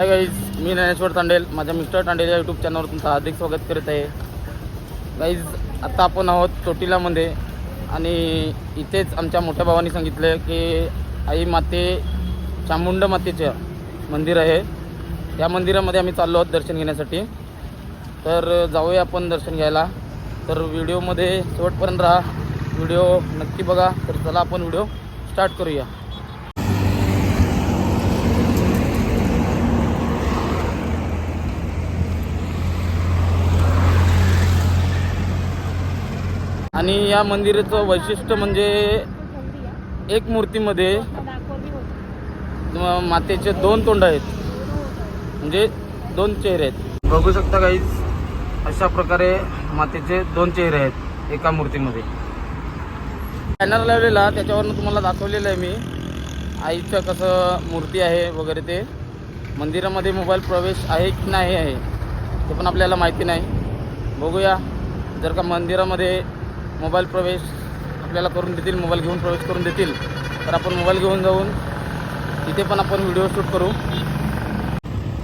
Hi guys, मी ज्ञानेश्वर तांडेल माझ्या mister Tandel या YouTube चॅनलवर तुमचं हार्दिक स्वागत करत आहे. गाईज, आता आपण आहोत चोटीलामध्ये आणि इथेच आमच्या मोठ्या भावांनी सांगितलं की आई माते चामुंड मातेचं मंदिर आहे. त्या मंदिरामध्ये आम्ही चाललो आहोत दर्शन घेण्यासाठी. तर जाऊया आपण दर्शन घ्यायला. तर व्हिडिओमध्ये शेवटपर्यंत राहा, व्हिडिओ नक्की बघा. तर चला आपण व्हिडिओ स्टार्ट करूया. आणि या मंदिराचं वैशिष्ट्य म्हणजे एक मूर्तीमध्ये मातेचे 2 तोंड आहेत, म्हणजे 2 चेहरे आहेत. बघू शकता गाईज, अशा प्रकारे मातेचे 2 चेहरे आहेत एका मूर्तीमध्ये. बॅनर लावलेला त्याच्यावरून तुम्हाला दाखवलेलं आहे मी आईचं कसं मूर्ती आहे वगैरे. ते मंदिरामध्ये मोबाईल प्रवेश आहे की नाही आहे ते पण आपल्याला माहिती नाही. बघूया, जर का मंदिरामध्ये मोबाईल प्रवेश आपल्याला करून देतील, मोबाईल घेऊन प्रवेश करून देतील, तर आपण मोबाईल घेऊन जाऊन तिथे पण आपण व्हिडिओ शूट करू.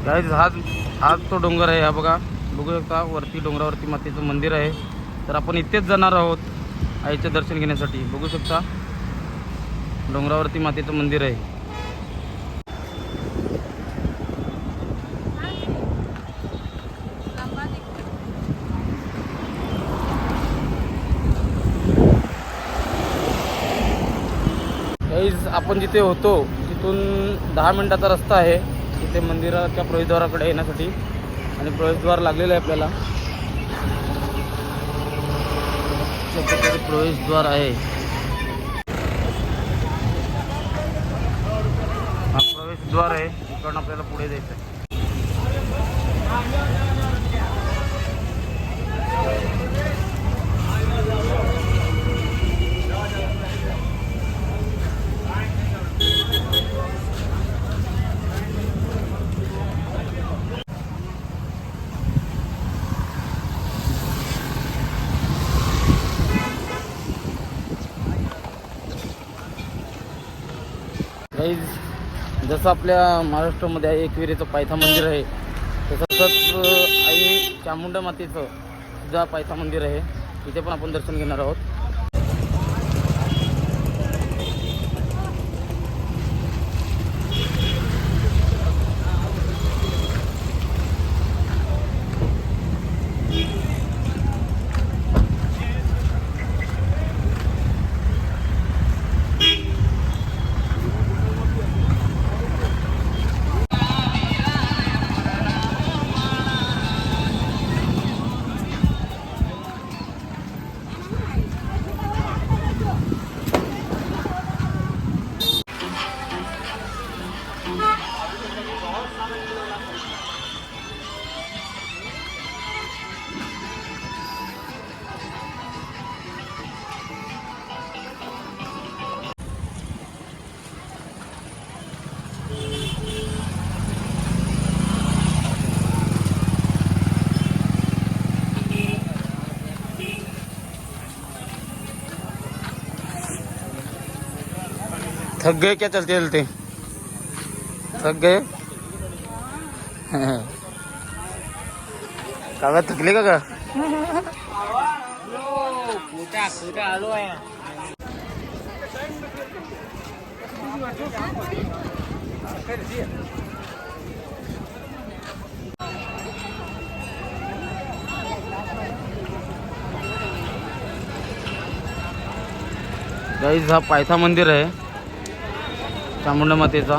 गाईज, हाच तो डोंगर आहे. हा बघा, बघू शकता वरती डोंगरावरती मातेचं मंदिर आहे. तर आपण इथेच जाणार आहोत आईचं दर्शन घेण्यासाठी. बघू शकता डोंगरावरती मातेचं मंदिर आहे. गाईज, आपण जिथे होतो तिथून 10 मिनिटाचा रस्ता आहे तिथे मंदिराच्या प्रवेशद्वाराकडे येण्यासाठी. आणि प्रवेशद्वार लागलेलं आहे आपल्याला. प्रवेशद्वार आहे, हा प्रवेशद्वार आहे. इकडून आपल्याला पुढे जायचं आहे. गाईज, जसं आपल्या महाराष्ट्रामध्ये एकविरेचं पायथा मंदिर आहे, तसंच आई चामुंड मातेचं सुद्धा पायथा मंदिर आहे. तिथे पण आपण दर्शन घेणार आहोत. थक गए क्या चलते चलते? थक गए? काका थकले का? आलो आहे. गाईज, हा पायथा मंदिर आहे चामुंड मातेचा.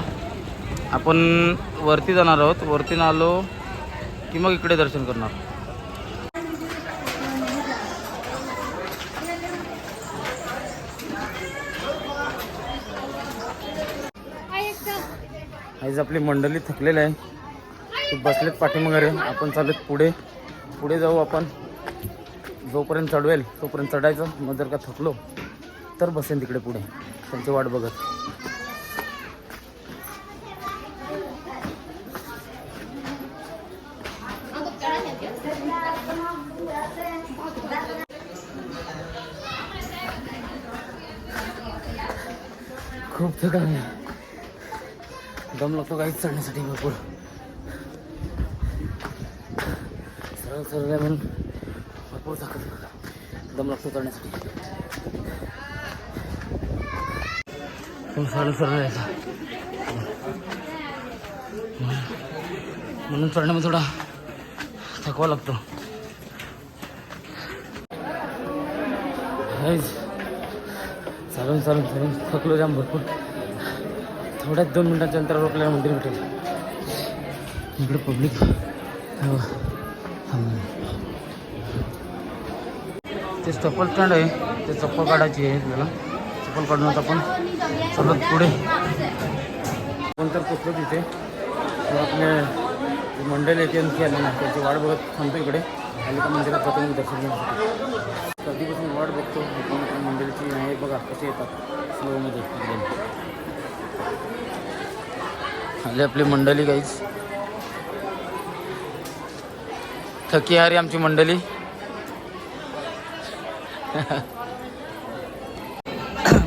आपण वरती जाणार आहोत. वरती आलो की मग इकडे दर्शन करणार. आज आपली मंडळी थकलेली आहे, ते बसलेत पाठीमागे. आपण चालत पुढे पुढे जाऊ. आपण जोपर्यंत चढवेल तोपर्यंत चढायचं. मग जर का थकलो तर बसेन तिकडे पुढे त्यांची वाट बघत. खूप थकान आहे, दम लागतो काहीच चढण्यासाठी भरपूर. सरळ सरळ म्हणून भरपूर ताकद दम लागतो चढण्यासाठी. सरळ सरळ यायचं म्हणून चढण्यामध्ये थोडा थकवा लागतो. चालून चालून चालून थकलो जाम भरपूर. थोड्याच 2 मिनिटाच्या अंतरावर आपल्याला मंदिर भेटेल. इकडे पब्लिक ते चप्पल स्टँड आहे, ते चप्पल काढायची आहे आपल्याला. चप्पल काढून आता आपण चालत पुढे कोणतर पोचलो तिथे. आपले मंडळी येते आणखी आले ना, त्याची वाट बघत थांबतो इकडे. आली का मंदिरात जातो मी दर्शन घेण्यासाठी. कधीपासून वाट बघतो कोण मंडळीची आहे बघा कसे येतात स्लोमध्ये. आले आपली मंडळी काहीच थकी आहे रे आमची मंडळी.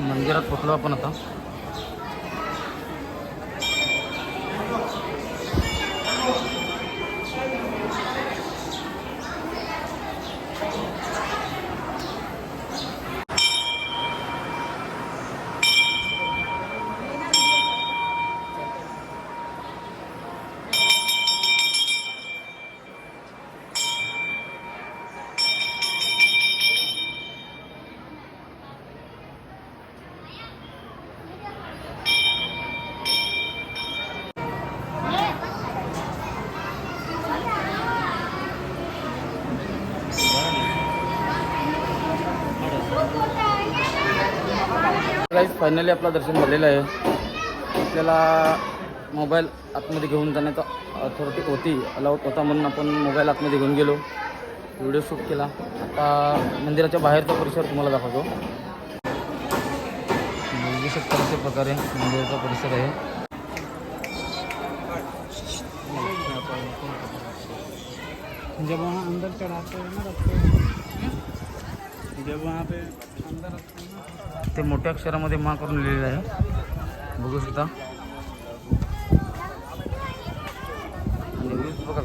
मंदिरात पोचलो आपण आता. गाईज फायनली आपलं दर्शन झालेलं आहे. आपल्याला मोबाईल आतमध्ये घेऊन जाण्याचा अथॉरिटी होती, अलाउड होता म्हणून आपण मोबाईल आतमध्ये घेऊन गेलो, व्हिडिओ शूट केला. आता मंदिराच्या बाहेरचा परिसर तुम्हाला दाखवतो. बघू शकता अशा प्रकारे मंदिराचा परिसर आहे. जब वहाँ अंदर चढ़ाते हैं ना जब वहाँ पे अंदर रखते हैं ना, ते मोठ्या अक्षरामध्ये मा करून लिहिलेलं आहे. बघू शकता. आणि व्ह्यूज बघा,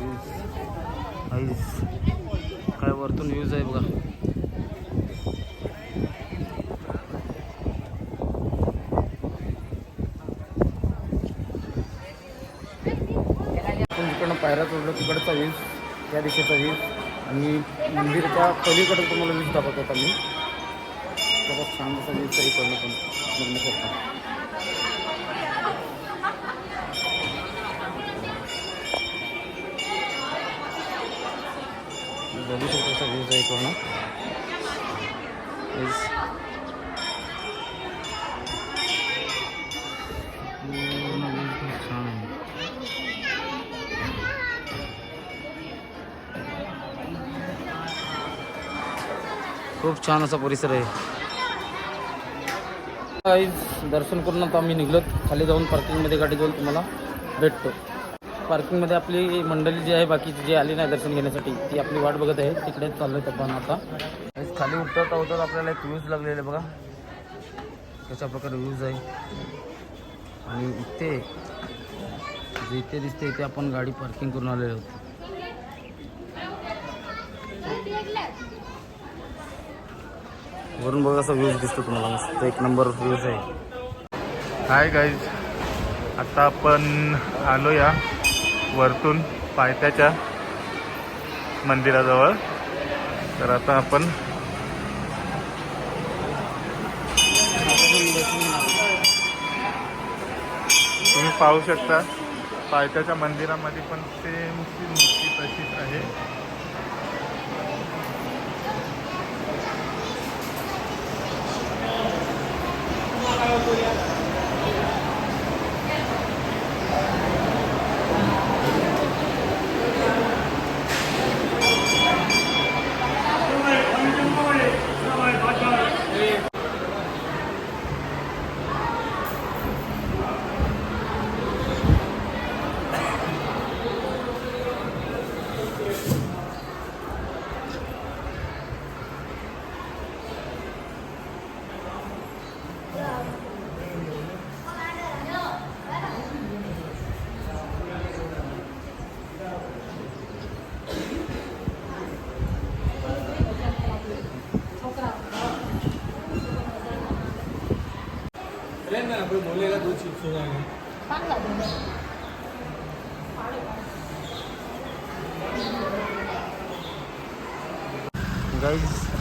व्ह्यूज काय वरतून व्ह्यूज आहे बघा. आपण जिकडनं पायऱ्या चढलो तिकडचा व्ह्यूज, त्या दिशेचा व्ह्यूज आणि मंदिरच्या पलीकडून तुम्हाला व्ह्यूज दाखवत होता मी. त्याचा छान असा व्ह्यूज तरी करणं पण बघण्यासारखं. बघू शकतो असा व्ह्यूज आहे करणं. छान आहे. खूप छान असा परिसर आहे. दर्शन करून आता आम्ही निघलो. खाली जाऊन पार्किंगमध्ये गाडी जाऊन तुम्हाला भेटतो. पार्किंगमध्ये आपली मंडळी जी आहे बाकीची जी आली नाही दर्शन घेण्यासाठी ती आपली वाट बघत आहे. तिकडेच चाललोय आपण आता. खाली उतरता उतरता आपल्याला एक व्ह्यूज लागलेले बघा कशा प्रकारे व्ह्यूज आहे. आणि इथे दिसते इथे आपण गाडी पार्किंग करून आलेलो होतो. वरून बघा असा व्ह्यूज दिसतो तुम्हाला मस्त एक नंबर व्ह्यूज आहे. हाय गाईज, आता आपण आलो या वरतून पायथ्याच्या मंदिराजवळ. तर आता आपण तुम्ही पाहू शकता पायथ्याच्या मंदिरामध्ये पण सेम मूर्ती तशीच आहे.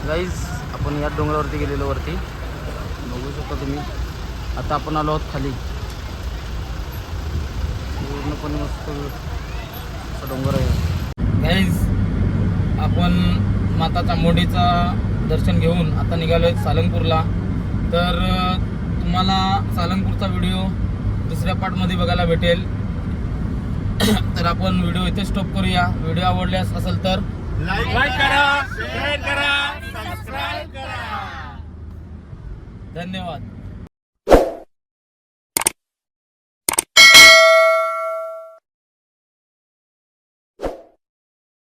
गाईज आपण या डोंगरावरती गेलेलो वरती बघू शकता तुम्ही. आता आपण आलो आहोत खाली. पूर्णपणे मस्त असा डोंगर आहे. गाईज आपण माता चामुंडीचा दर्शन घेऊन आता निघालो आहेत सालंगपूरला. तर तुम्हाला सालंगपूरचा व्हिडिओ दुसऱ्या पार्टमध्ये बघायला भेटेल. तर आपण व्हिडिओ इथे स्टॉप करूया. व्हिडिओ आवडल्यास असेल तर लाईक करा, शेअर करा, सबस्क्राईब करा. धन्यवाद.